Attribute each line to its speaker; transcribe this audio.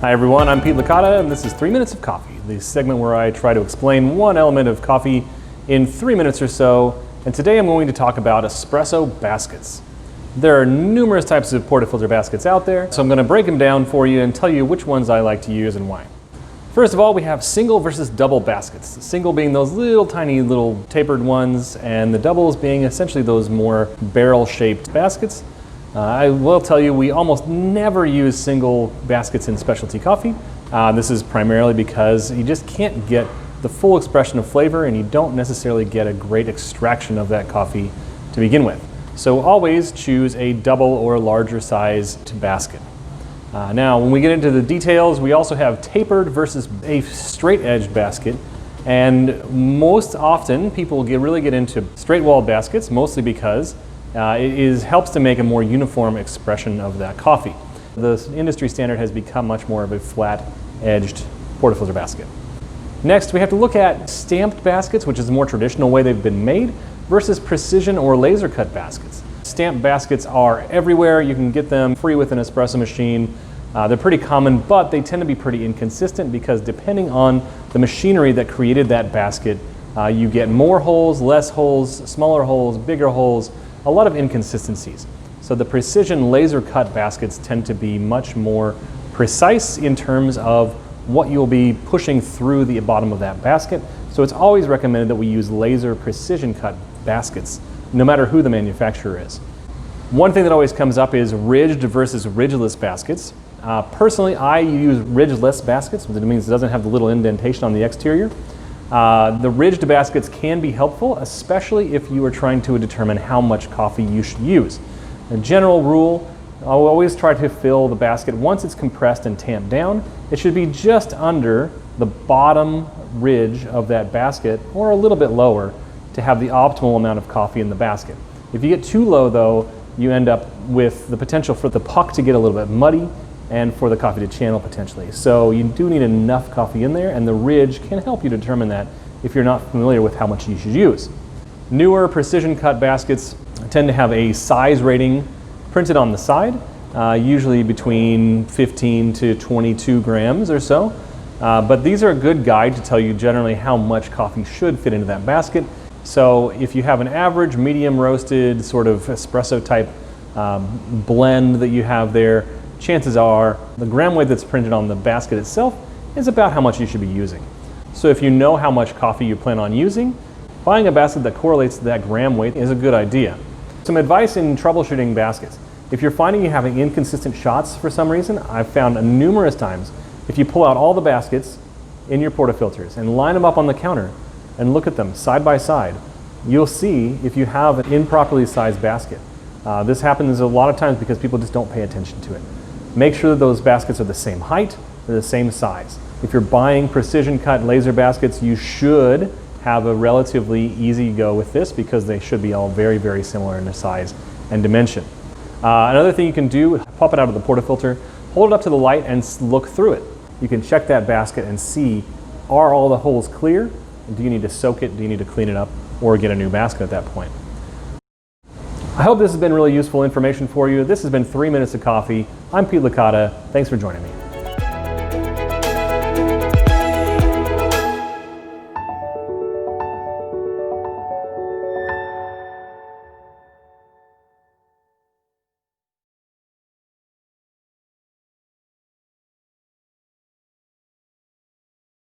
Speaker 1: Hi everyone, I'm Pete Licata and this is 3 Minutes of Coffee, the segment where I try to explain one element of coffee in 3 minutes or so. And today I'm going to talk about espresso baskets. There are numerous types of portafilter baskets out there, so I'm going to break them down for you and tell you which ones I like to use and why. First of all, we have single versus double baskets. The single being those little tiny little tapered ones, and the doubles being essentially those more barrel-shaped baskets. I will tell you, we almost never use single baskets in specialty coffee. This is primarily because you just can't get the full expression of flavor and you don't necessarily get a great extraction of that coffee to begin with. So always choose a double or larger sized basket. Now, when we get into the details, we also have tapered versus a straight edged basket. And most often people really get into straight walled baskets, mostly because it helps to make a more uniform expression of that coffee. The industry standard has become much more of a flat-edged portafilter basket. Next, we have to look at stamped baskets, which is the more traditional way they've been made, versus precision or laser cut baskets. Stamped baskets are everywhere. You can get them free with an espresso machine. They're pretty common, but they tend to be pretty inconsistent because depending on the machinery that created that basket, you get more holes, less holes, smaller holes, bigger holes, a lot of inconsistencies. So the precision laser cut baskets tend to be much more precise in terms of what you'll be pushing through the bottom of that basket. So it's always recommended that we use laser precision cut baskets, no matter who the manufacturer is. One thing that always comes up is ridged versus ridgeless baskets. Personally, I use ridgeless baskets, which means it doesn't have the little indentation on the exterior. The ridged baskets can be helpful, especially if you are trying to determine how much coffee you should use. A general rule, I'll always try to fill the basket once it's compressed and tamped down. It should be just under the bottom ridge of that basket or a little bit lower to have the optimal amount of coffee in the basket. If you get too low though, you end up with the potential for the puck to get a little bit muddy and for the coffee to channel potentially. So you do need enough coffee in there, and the ridge can help you determine that if you're not familiar with how much you should use. Newer precision cut baskets tend to have a size rating printed on the side, usually between 15 to 22 grams or so. But these are a good guide to tell you generally how much coffee should fit into that basket. So if you have an average medium roasted sort of espresso type blend that you have there, chances are the gram weight that's printed on the basket itself is about how much you should be using. So if you know how much coffee you plan on using, buying a basket that correlates to that gram weight is a good idea. Some advice in troubleshooting baskets. If you're finding you're having inconsistent shots for some reason, I've found numerous times, if you pull out all the baskets in your portafilters and line them up on the counter and look at them side by side, you'll see if you have an improperly sized basket. This happens a lot of times because people just don't pay attention to it. Make sure that those baskets are the same height, they're the same size. If you're buying precision cut laser baskets, you should have a relatively easy go with this because they should be all very, very similar in their size and dimension. Another thing you can do, pop it out of the portafilter, hold it up to the light and look through it. You can check that basket and see, are all the holes clear? Do you need to soak it? Do you need to clean it up? Or get a new basket at that point? I hope this has been really useful information for you. This has been 3 Minutes of Coffee. I'm Pete Licata. Thanks for joining me.